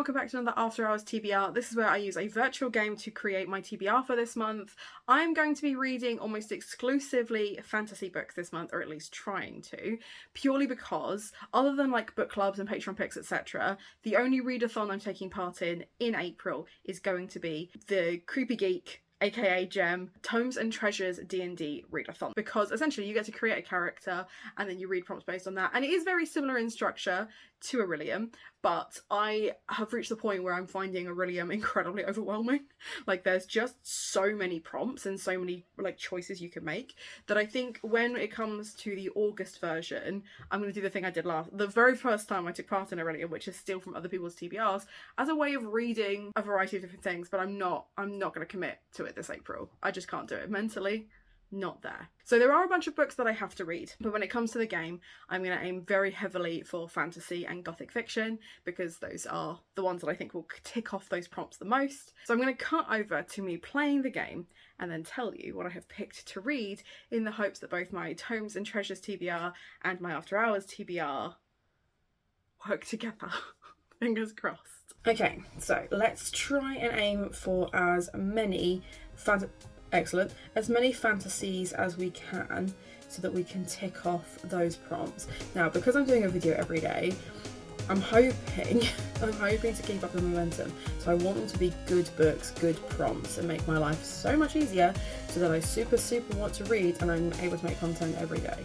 welcome back to another After Hours TBR. This is where I use a virtual game to create my TBR for this month. I'm going to be reading almost exclusively fantasy books this month, or at least trying to, purely because, other than like book clubs and Patreon picks, etc., the only readathon I'm taking part in April is going to be the Creepy Geek, aka Gem, Tomes and Treasures D&D readathon, because essentially you get to create a character and then you read prompts based on that, and it is very similar in structure to Aurelium, but I have reached the point where I'm finding Aurelium incredibly overwhelming. Like, there's just so many prompts and so many like choices you can make that I think when it comes to the August version, I'm going to do the thing I did the very first time I took part in Aurelium, which is steal from other people's TBRs as a way of reading a variety of different things, but I'm not going to commit to it this April. I just can't do it mentally. Not there. So there are a bunch of books that I have to read, but when it comes to the game, I'm going to aim very heavily for fantasy and gothic fiction, because those are the ones that I think will tick off those prompts the most. So I'm going to cut over to me playing the game and then tell you what I have picked to read, in the hopes that both my Tomes and Treasures TBR and my After Hours TBR work together. Fingers crossed. Okay, so let's try and aim for as many as many fantasies as we can, so that we can tick off those prompts. Now, because I'm doing a video every day, I'm hoping to keep up the momentum. So I want them to be good books, good prompts, and make my life so much easier, so that I super want to read and I'm able to make content every day.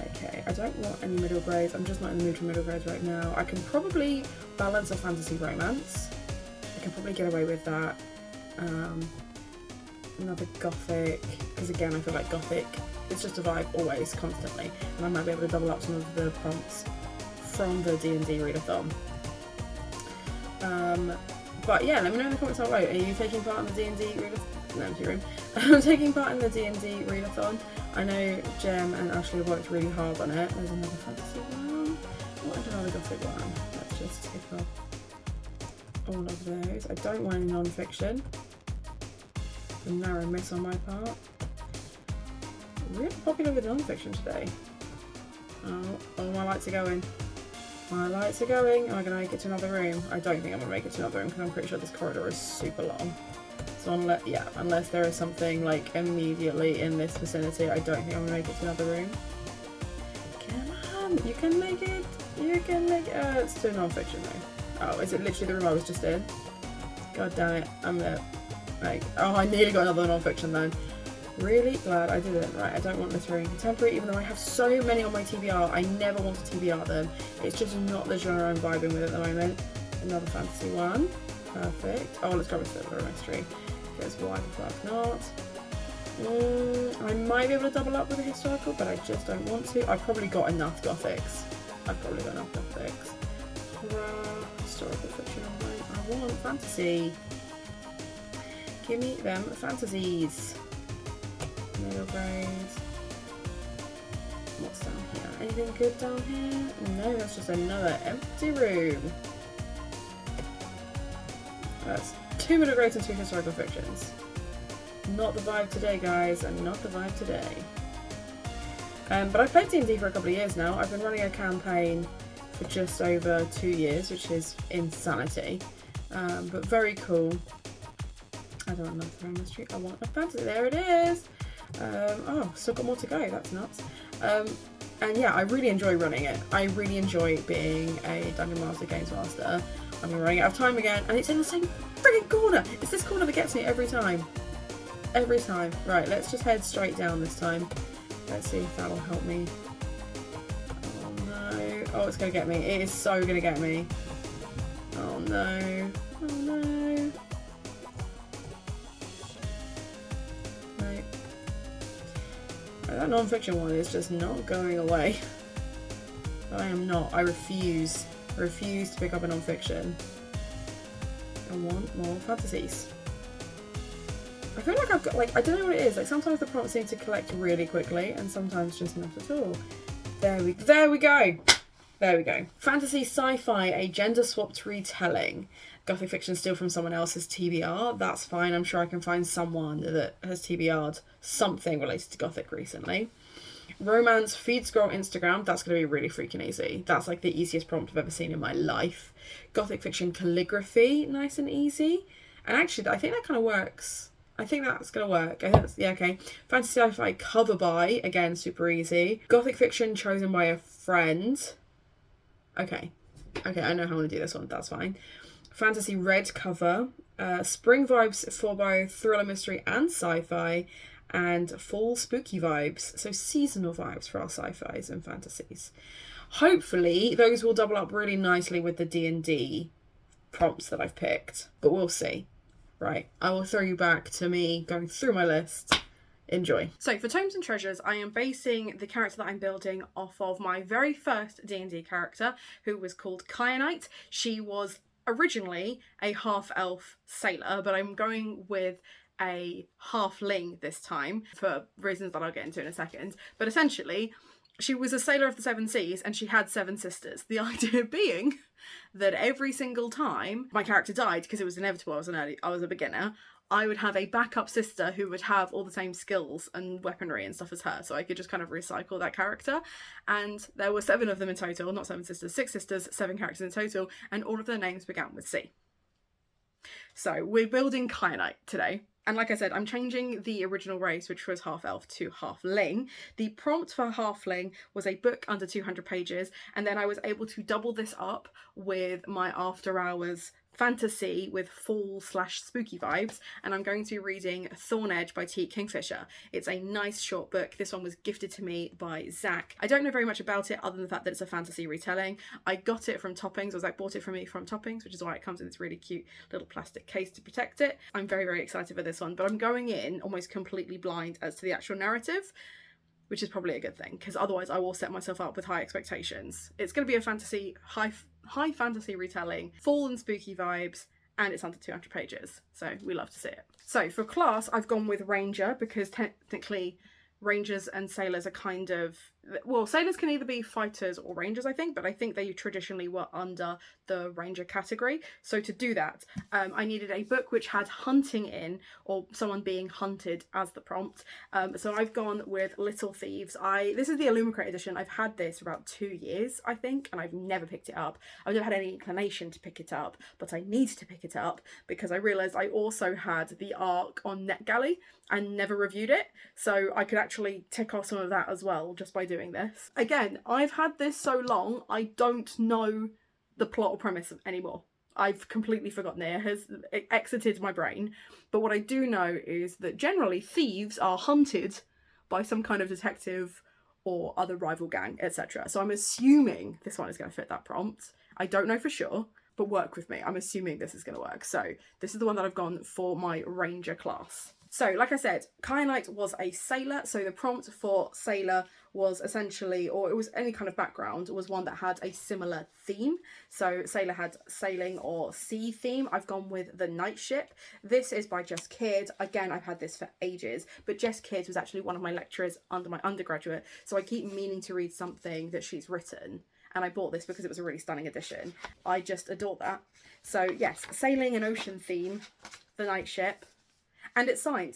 Okay, I don't want any middle grades. I'm just not in the mood for middle grades right now. I can probably balance a fantasy romance. I can probably get away with that. Another gothic, because again I feel like gothic is just a vibe always, constantly, and I might be able to double up some of the prompts from the D&D readathon. But yeah, let me know in the comments down below. Are you taking part in the D&D readathon? No, empty room. I'm taking part in the D&D readathon. I know Gem and Ashley have worked really hard on it. There's another fantasy one. What is another gothic one? Let's just tick off all of those. I don't want any non-fiction. A narrow miss on my part. Really popular with non-fiction today. Oh, my lights are going. My lights are going. Am I going to make it to another room? I don't think I'm going to make it to another room, because I'm pretty sure this corridor is super long. So unless there is something like immediately in this vicinity, I don't think I'm going to make it to another room. Come on, you can make it. You can make it. It's to non-fiction though. Oh, is it literally the room I was just in? God damn it, I'm there. Like, oh, I nearly got another non-fiction then. Really glad I didn't. Right, I don't want literary and contemporary, even though I have so many on my TBR. I never want to TBR them. It's just not the genre I'm vibing with at the moment. Another fantasy one. Perfect. Oh, let's go with the mystery. Because why the fuck not? I might be able to double up with a historical, but I just don't want to. I've probably got enough gothics. Historical fiction online. I want fantasy. Give me them fantasies. Middle grades. What's down here? Anything good down here? No, that's just another empty room. That's 2 middle grades and 2 historical fictions. Not the vibe today, guys, and not the vibe today. But I've played D&D for a couple of years now. I've been running a campaign for just over 2 years, which is insanity. But very cool. I don't want another throwing mystery. I want a fantasy. There it is. Oh, still got more to go. That's nuts. And yeah, I really enjoy running it. I really enjoy being a Dungeon Master, Games Master. I'm running out of time again, and it's in the same friggin' corner. It's this corner that gets me every time. Every time. Right, let's just head straight down this time. Let's see if that will help me. Oh no. Oh, it's gonna get me. It is so gonna get me. Oh no. Oh no. That non-fiction one is just not going away. I am not. I refuse. I refuse to pick up a non-fiction. I want more fantasies. I feel like I've got, like, I don't know what it is. Like, sometimes the prompts seem to collect really quickly, and sometimes just not at all. There we go. There we go. Fantasy sci-fi, a gender-swapped retelling. Gothic fiction steal from someone else's TBR. That's fine. I'm sure I can find someone that has TBR'd something related to Gothic recently. Romance feed scroll Instagram, that's going to be really freaking easy. That's like the easiest prompt I've ever seen in my life. Gothic fiction calligraphy, nice and easy. And actually, I think that kind of works. I think that's going to work. I think that's, yeah, okay. Fantasy sci-fi cover by, again, super easy. Gothic fiction chosen by a friend. Okay. Okay, I know how I want to do this one, that's fine. Fantasy red cover. Spring vibes for both thriller, mystery and sci-fi. And fall spooky vibes, so seasonal vibes for our sci-fis and fantasies. Hopefully those will double up really nicely with the D&D prompts that I've picked, but we'll see. Right, I will throw you back to me going through my list. Enjoy. So for Tomes and Treasures, I am basing the character that I'm building off of my very first D&D character, who was called 𝚘𝚘𝚎. She was originally a half-elf sailor, but I'm going with a halfling this time for reasons that I'll get into in a second. But essentially, she was a sailor of the 7 seas and she had 7 sisters. The idea being that every single time my character died, because it was inevitable, I was a beginner, I would have a backup sister who would have all the same skills and weaponry and stuff as her, so I could just kind of recycle that character. And there were 7 of them in total, not 7 sisters, 6 sisters, 7 characters in total, and all of their names began with C. So we're building 𝚘𝚘𝚎 today. And like I said, I'm changing the original race, which was half-elf, to halfling. The prompt for halfling was a book under 200 pages, and then I was able to double this up with my after-hours fantasy with fall/spooky vibes, and I'm going to be reading 𝚘𝚜𝚎 𝚆𝚌 by 𝚃𝚗𝚎. It's a nice short book. This one was gifted to me by Zach. I don't know very much about it other than the fact that it's a fantasy retelling. I got it from Toppings, or Zach bought it for me from Toppings, which is why it comes in this really cute little plastic case to protect it. I'm very, very excited for this one, but I'm going in almost completely blind as to the actual narrative, which is probably a good thing, because otherwise I will set myself up with high expectations. It's going to be a fantasy, high fantasy retelling, fall and spooky vibes, and it's under 200 pages, so we love to see it. So for class, I've gone with Ranger, because technically Rangers and sailors are kind of, well, sailors can either be fighters or rangers, I think, but I think they traditionally were under the ranger category. So to do that, I needed a book which had hunting in, or someone being hunted as the prompt. So I've gone with Little Thieves. This is the Illumicrate edition. I've had this for about 2 years, I think, and I've never picked it up. I've never had any inclination to pick it up, but I need to pick it up because I realised I also had the ARC on NetGalley and never reviewed it. So I could actually tick off some of that as well just by doing this. Again, I've had this so long, I don't know the plot or premise anymore. I've completely forgotten it. It has exited my brain. But what I do know is that generally thieves are hunted by some kind of detective or other rival gang, etc. So I'm assuming this one is going to fit that prompt. I don't know for sure, but work with me. I'm assuming this is going to work. So this is the one that I've gone for my Ranger class. So, like I said, 𝚘𝚘𝚎 was a sailor, so the prompt for sailor was essentially, or it was any kind of background, was one that had a similar theme. So sailor had sailing or sea theme. I've gone with The Night Ship. This is by Jess Kidd. Again, I've had this for ages, but Jess Kidd was actually one of my lecturers under my undergraduate, so I keep meaning to read something that she's written. And I bought this because it was a really stunning edition. I just adore that. So yes, sailing and ocean theme, The Night Ship. And it's signed.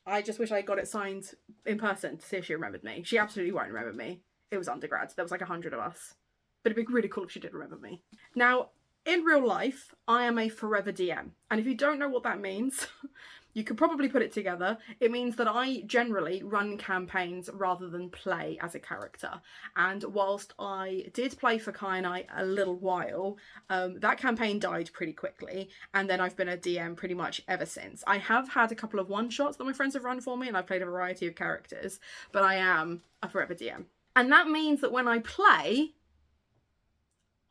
I just wish I got it signed in person to see if she remembered me. She absolutely won't remember me. It was undergrad. There was like 100 of us. But it'd be really cool if she did remember me. Now, in real life, I am a forever DM. And if you don't know what that means, you could probably put it together. It means that I generally run campaigns rather than play as a character. And whilst I did play for 𝚘𝚘𝚎 a little while, that campaign died pretty quickly. And then I've been a DM pretty much ever since. I have had a couple of one-shots that my friends have run for me, and I've played a variety of characters, but I am a forever DM. And that means that when I play,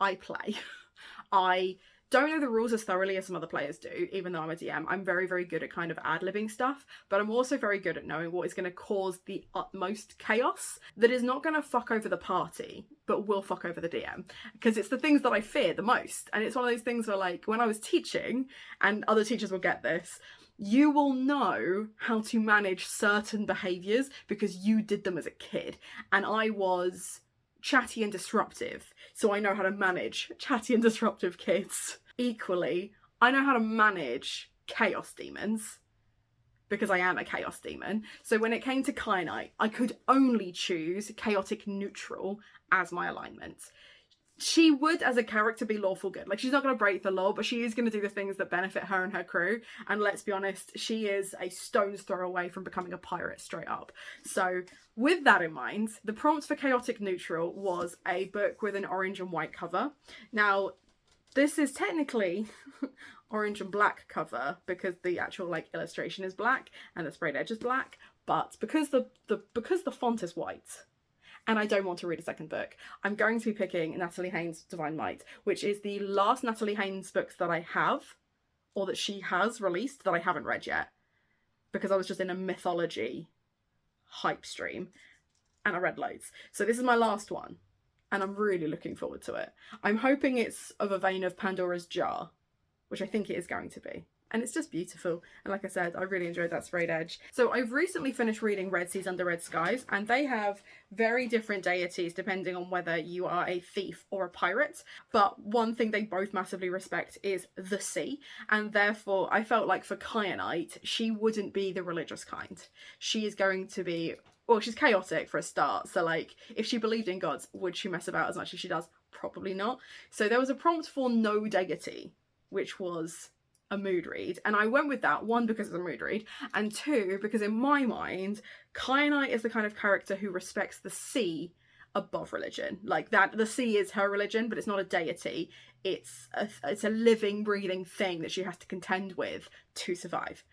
I don't know the rules as thoroughly as some other players do, even though I'm a DM. I'm very, very good at kind of ad-libbing stuff, but I'm also very good at knowing what is going to cause the utmost chaos that is not going to fuck over the party, but will fuck over the DM. Because it's the things that I fear the most. And it's one of those things where, like, when I was teaching, and other teachers will get this, you will know how to manage certain behaviours because you did them as a kid. And I was chatty and disruptive, so I know how to manage chatty and disruptive kids. Equally, I know how to manage chaos demons because I am a chaos demon. So when it came to 𝚘𝚘, I could only choose chaotic neutral as my alignment. She would, as a character, be lawful good. Like, she's not going to break the law, but she is going to do the things that benefit her and her crew. And let's be honest, she is a stone's throw away from becoming a pirate straight up. So with that in mind, the prompt for chaotic neutral was a book with an orange and white cover. Now, this is technically orange and black cover because the actual like illustration is black and the sprayed edge is black, but because the font is white, and I don't want to read a second book, I'm going to be picking Natalie Haynes' Divine Might, which is the last Natalie Haynes book that I have, or that she has released, that I haven't read yet, because I was just in a mythology hype stream, and I read loads. So this is my last one, and I'm really looking forward to it. I'm hoping it's of a vein of Pandora's Jar, which I think it is going to be. And it's just beautiful. And like I said, I really enjoyed that sprayed edge. So I've recently finished reading Red Seas Under Red Skies, and they have very different deities depending on whether you are a thief or a pirate. But one thing they both massively respect is the sea. And therefore, I felt like for 𝚘𝚘, she wouldn't be the religious kind. She is going to be, well, she's chaotic for a start. So like, if she believed in gods, would she mess about as much as she does? Probably not. So there was a prompt for no deity, which was a mood read, and I went with that, one, because it's a mood read, and two, because in my mind 𝚘𝚘 is the kind of character who respects the sea above religion. Like, that the sea is her religion, but it's not a deity, it's a living, breathing thing that she has to contend with to survive.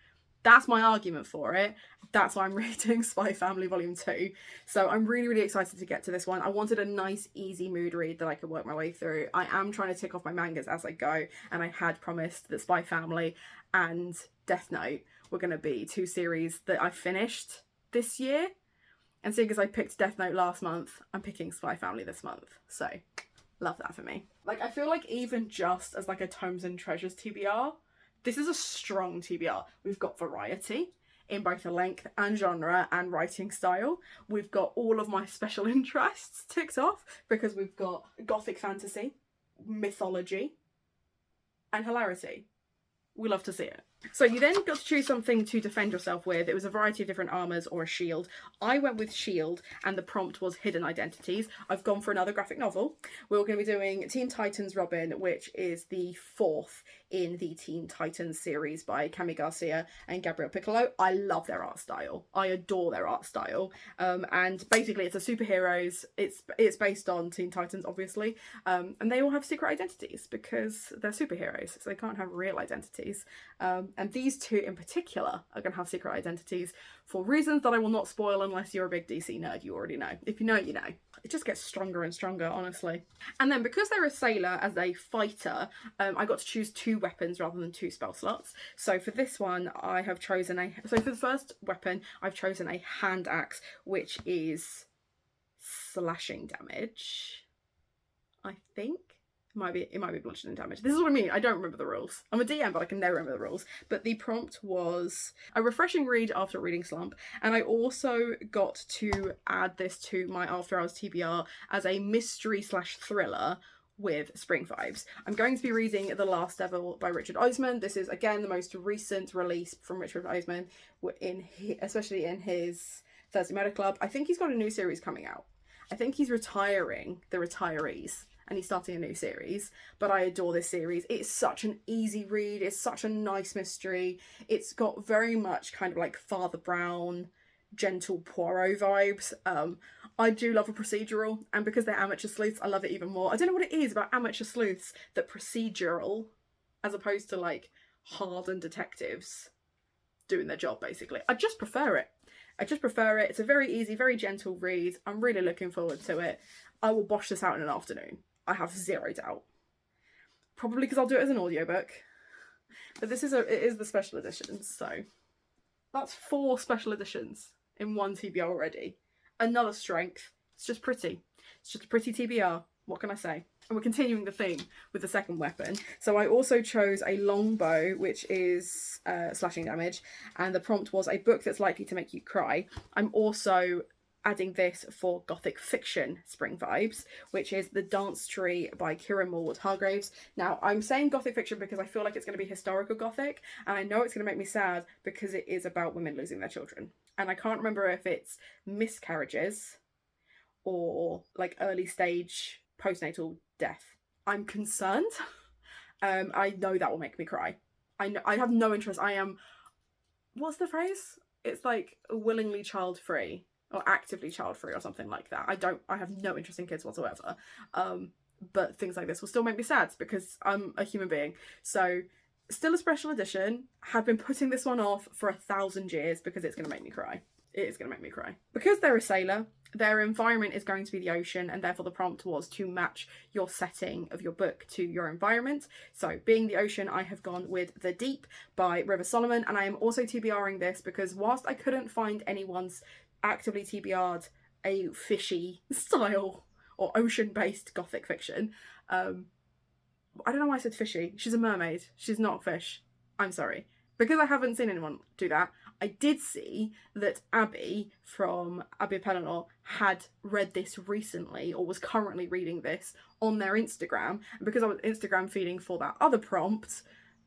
That's my argument for it. That's why I'm reading Spy Family Volume 2. So I'm really, really excited to get to this one. I wanted a nice, easy mood read that I could work my way through. I am trying to tick off my mangas as I go, and I had promised that Spy Family and Death Note were going to be two series that I finished this year. And seeing as I picked Death Note last month, I'm picking Spy Family this month. So, love that for me. Like, I feel like even just as like a Tomes and Treasures TBR, this is a strong TBR. We've got variety in both the length and genre and writing style. We've got all of my special interests ticked off because we've got gothic fantasy, mythology, and hilarity. We love to see it. So you then got to choose something to defend yourself with. It was a variety of different armours or a shield. I went with shield, and the prompt was hidden identities. I've gone for another graphic novel. We're going to be doing Teen Titans Robin, which is the fourth in the Teen Titans series by Cami Garcia and Gabriel Piccolo. I love their art style. I adore their art style. And basically it's a superheroes. It's based on Teen Titans, obviously. And they all have secret identities because they're superheroes, so they can't have real identities. And these two in particular are going to have secret identities for reasons that I will not spoil unless you're a big DC nerd. You already know. If you know, you know. It just gets stronger and stronger, honestly. And then because they're a sailor as a fighter, I got to choose two weapons rather than two spell slots. So for this one, I have chosen so for the first weapon, I've chosen a hand axe, which is slashing damage, I think. It might be bludgeoning damage. This is what I mean. I don't remember the rules. I'm a DM, but I can never remember the rules. But the prompt was a refreshing read after a reading slump. And I also got to add this to my After Hours TBR as a mystery / thriller with spring vibes. I'm going to be reading The Last Devil by Richard Osman. This is, again, the most recent release from Richard Osman, especially in his Thursday Murder Club. I think he's got a new series coming out. I think he's retiring The Retirees, and he's starting a new series, but I adore this series. It's such an easy read. It's such a nice mystery. It's got very much kind of like Father Brown, gentle Poirot vibes. I do love a procedural, and because they're amateur sleuths, I love it even more. I don't know what it is about amateur sleuths that procedural, as opposed to like hardened detectives doing their job, basically. I just prefer it. I just prefer it. It's a very easy, very gentle read. I'm really looking forward to it. I will bosh this out in an afternoon. I have zero doubt. Probably because I'll do it as an audiobook. But it is the special editions, so that's 4 special editions in one TBR already. Another strength. It's just pretty. It's just a pretty TBR. What can I say? And we're continuing the theme with the second weapon. So I also chose a longbow, which is slashing damage, and the prompt was a book that's likely to make you cry. I'm also adding this for Gothic fiction spring vibes, which is The Dance Tree by Kieran Morwood Hargreaves. Now, I'm saying Gothic fiction because I feel like it's going to be historical Gothic, and I know it's going to make me sad because it is about women losing their children. And I can't remember if it's miscarriages or like early stage postnatal death. I'm concerned. I know that will make me cry. I have no interest. I am, what's the phrase? It's like willingly child free or actively child free or something like that. I have no interest in kids whatsoever. But things like this will still make me sad because I'm a human being. So still a special edition. Have been putting this one off for 1,000 years because it's going to make me cry. It is going to make me cry. Because they're a sailor, their environment is going to be the ocean, and therefore the prompt was to match your setting of your book to your environment. So being the ocean, I have gone with The Deep by River Solomon, and I am also TBRing this because whilst I couldn't find anyone's actively TBR'd a fishy style or ocean-based Gothic fiction, I don't know why I said fishy. She's a mermaid. She's not a fish. I'm sorry. Because I haven't seen anyone do that, I did see that Abby from 𝚘𝚘𝚎 had read this recently, or was currently reading this on their Instagram. And because I was Instagram feeding for that other prompt,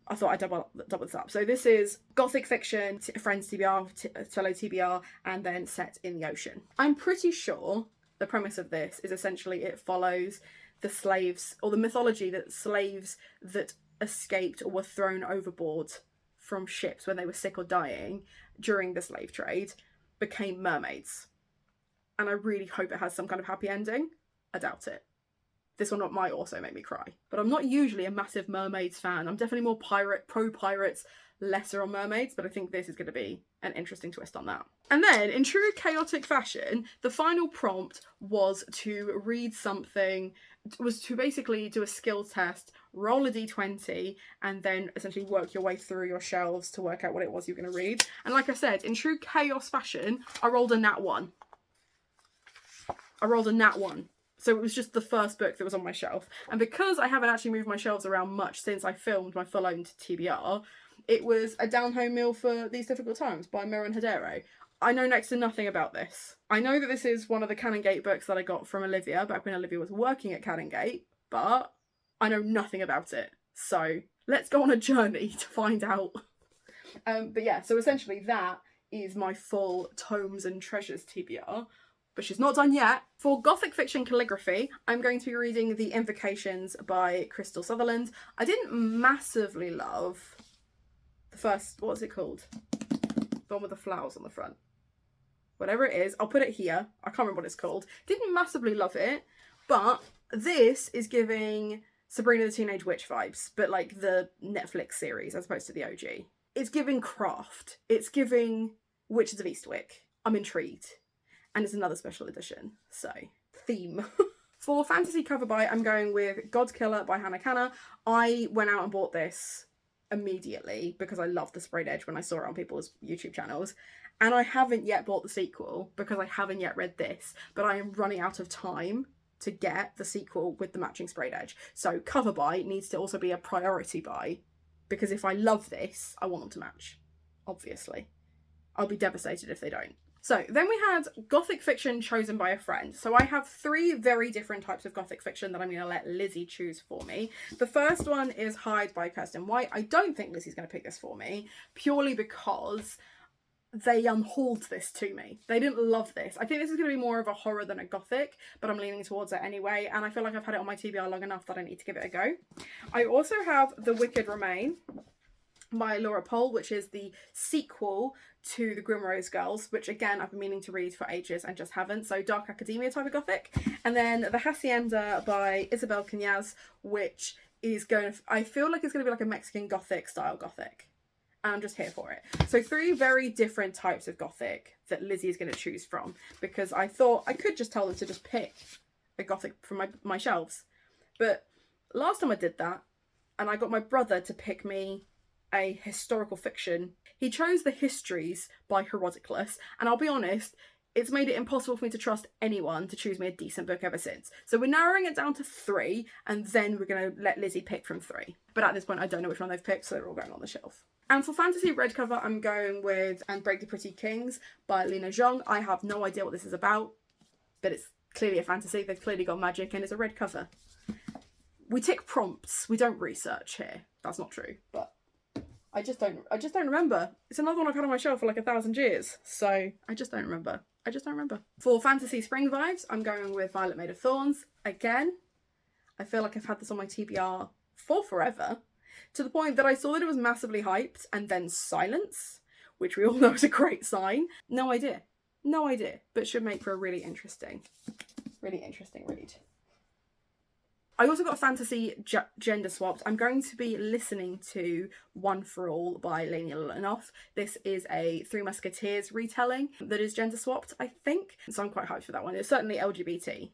I thought I'd double this up. So this is Gothic fiction, friends TBR, fellow TBR, and then set in the ocean. I'm pretty sure the premise of this is essentially it follows the slaves, or the mythology that slaves that escaped or were thrown overboard from ships when they were sick or dying during the slave trade became mermaids. And I really hope it has some kind of happy ending. I doubt it. This one might also make me cry. But I'm not usually a massive mermaids fan. I'm definitely more pro-pirates, lesser on mermaids, but I think this is going to be an interesting twist on that. And then, in true chaotic fashion, the final prompt was to read something, was to basically do a skill test, roll a d20, and then essentially work your way through your shelves to work out what it was you were going to read. And like I said, in true chaos fashion, I rolled a nat 1. I rolled a nat 1. So it was just the first book that was on my shelf. And because I haven't actually moved my shelves around much since I filmed my full-owned TBR, it was A Down-Home Meal for These Difficult Times by 𝚘𝚘 𝚘𝚏. I know next to nothing about this. I know that this is one of the Canongate books that I got from Olivia back when Olivia was working at Canongate, but I know nothing about it. So let's go on a journey to find out. But yeah, so essentially that is my full Tomes and Treasures TBR. But she's not done yet. For Gothic fiction calligraphy, I'm going to be reading The Invocations by Crystal Sutherland. I didn't massively love the first, what's it called? The one with the flowers on the front. Whatever it is, I'll put it here. I can't remember what it's called. Didn't massively love it, but this is giving Sabrina the Teenage Witch vibes, but like the Netflix series as opposed to the OG. It's giving craft. It's giving Witches of Eastwick. I'm intrigued. And it's another special edition, so theme. For fantasy cover by, I'm going with God's Killer by Hannah Canna. I went out and bought this immediately because I loved the sprayed edge when I saw it on people's YouTube channels. And I haven't yet bought the sequel because I haven't yet read this, but I am running out of time to get the sequel with the matching sprayed edge. So cover buy needs to also be a priority buy because if I love this, I want them to match, obviously. I'll be devastated if they don't. So then we had Gothic fiction chosen by a friend. So I have 3 very different types of Gothic fiction that I'm going to let Lizzie choose for me. The first one is Hyde by Kirsten White. I don't think Lizzie's going to pick this for me, purely because they unhauled this to me. They didn't love this. I think this is going to be more of a horror than a Gothic, but I'm leaning towards it anyway, and I feel like I've had it on my TBR long enough that I need to give it a go. I also have The Wicked Remain by Laura Pohl, which is the sequel to The Grimrose Girls, which again I've been meaning to read for ages and just haven't, so dark academia type of Gothic. And then The Hacienda by Isabel Cañas, which is going to, I feel like it's going to be like a Mexican Gothic style Gothic, and I'm just here for it. So 3 very different types of Gothic that Lizzie is going to choose from, because I thought I could just tell them to just pick a Gothic from my shelves, but last time I did that and I got my brother to pick me a historical fiction, he chose The Histories by Herodotus, and I'll be honest, it's made it impossible for me to trust anyone to choose me a decent book ever since. So we're narrowing it down to 3, and then we're going to let Lizzie pick from 3. But at this point, I don't know which one they've picked, so they're all going on the shelf. And for fantasy red cover, I'm going with And Break the Pretty Kings by Lina Zhang. I have no idea what this is about, but it's clearly a fantasy. They've clearly got magic, and it's a red cover. We tick prompts. We don't research here. That's not true, but I just don't remember. It's another one I've had on my shelf for like 1,000 years, so I just don't remember. For fantasy spring vibes, I'm going with Violet Made of Thorns. Again, I feel like I've had this on my TBR for forever, to the point that I saw that it was massively hyped and then silence, which we all know is a great sign. No idea, but should make for a really interesting read. I also got a fantasy gender swapped. I'm going to be listening to One for All by Lady Enough. This is a Three Musketeers retelling that is gender swapped, I think. So I'm quite hyped for that one. It's certainly LGBT.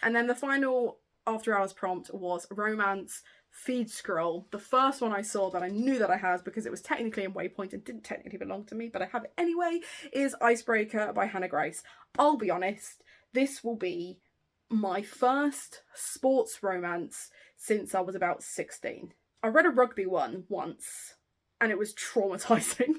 And then the final after hours prompt was romance feed scroll. The first one I saw that I knew that I had, because it was technically in Waypoint and didn't technically belong to me, but I have it anyway, is Icebreaker by Hannah Grace. I'll be honest, this will be my first sports romance since I was about 16. I read a rugby one once and it was traumatizing,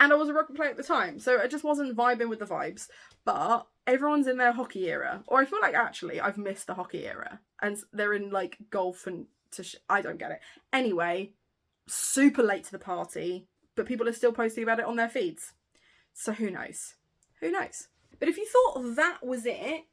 and I was a rugby player at the time, so I just wasn't vibing with the vibes. But everyone's in their hockey era, or I feel like actually I've missed the hockey era and they're in like golf and I don't get it. Anyway, super late to the party, but people are still posting about it on their feeds, so who knows? But if you thought that was it,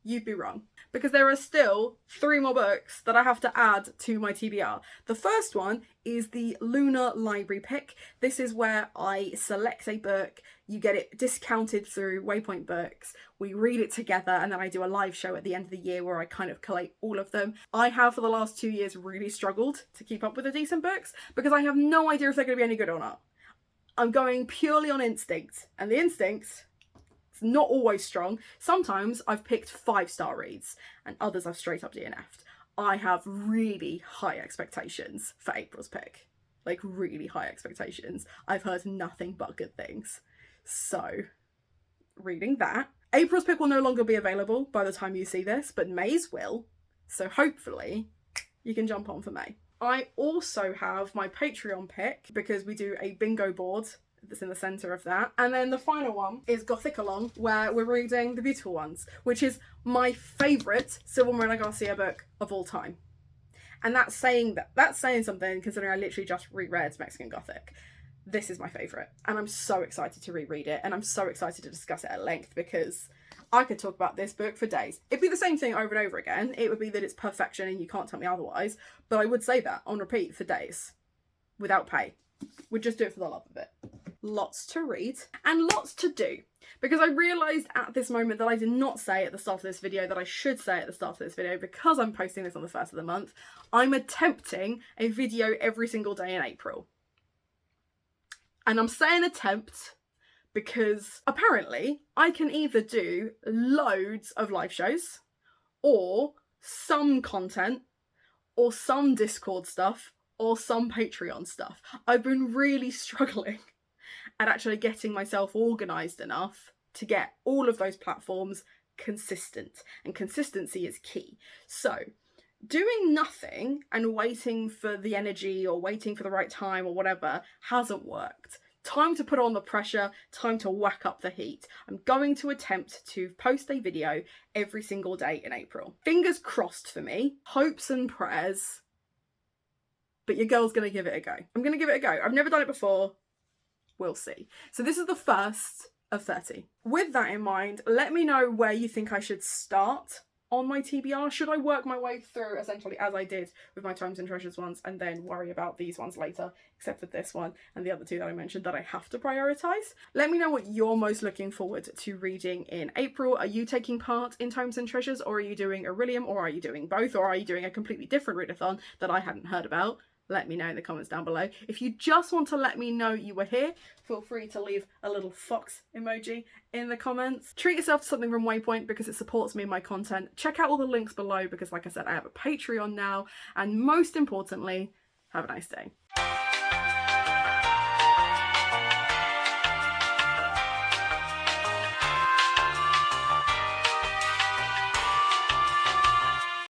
you'd be wrong, because there are still 3 more books that I have to add to my TBR. The first one is the Lunar Library pick. This is where I select a book, you get it discounted through Waypoint Books, we read it together, and then I do a live show at the end of the year where I kind of collate all of them. I have for the last 2 years really struggled to keep up with the decent books because I have no idea if they're going to be any good or not. I'm going purely on instinct, and the instinct, not always strong. Sometimes I've picked 5-star reads and others I've straight up DNF'd. I have really high expectations for April's pick. Like really high expectations. I've heard nothing but good things. So, reading that. April's pick will no longer be available by the time you see this, but May's will. So hopefully you can jump on for May. I also have my Patreon pick because we do a bingo board that's in the centre of that. And then the final one is Gothic Along, where we're reading The Beautiful Ones, which is my favourite Silva Moreno Garcia book of all time. And that's saying something, considering I literally just reread Mexican Gothic. This is my favourite, and I'm so excited to reread it, and I'm so excited to discuss it at length, because I could talk about this book for days. It'd be the same thing over and over again. It would be that it's perfection and you can't tell me otherwise, but I would say that on repeat for days without pay. We'd just do it for the love of it. Lots to read and lots to do, because I realised at this moment that I did not say at the start of this video that I should say at the start of this video, because I'm posting this on the 1st of the month. I'm attempting a video every single day in April. And I'm saying attempt because apparently I can either do loads of live shows or some content or some Discord stuff or some Patreon stuff. I've been really struggling at actually getting myself organised enough to get all of those platforms consistent, and consistency is key. So doing nothing and waiting for the energy or waiting for the right time or whatever hasn't worked. Time to put on the pressure, time to whack up the heat. I'm going to attempt to post a video every single day in April. Fingers crossed for me, hopes and prayers, but your girl's gonna give it a go. I'm gonna give it a go. I've never done it before. We'll see. So this is the first of 30. With that in mind, let me know where you think I should start on my TBR. Should I work my way through essentially as I did with my Times and Treasures ones and then worry about these ones later, except for this one and the other 2 that I mentioned that I have to prioritise? Let me know what you're most looking forward to reading in April. Are you taking part in Times and Treasures, or are you doing Aurelium, or are you doing both, or are you doing a completely different readathon that I hadn't heard about? Let me know in the comments down below. If you just want to let me know you were here, feel free to leave a little fox emoji in the comments. Treat yourself to something from Waypoint because it supports me and my content. Check out all the links below because, like I said, I have a Patreon now. And most importantly, have a nice day.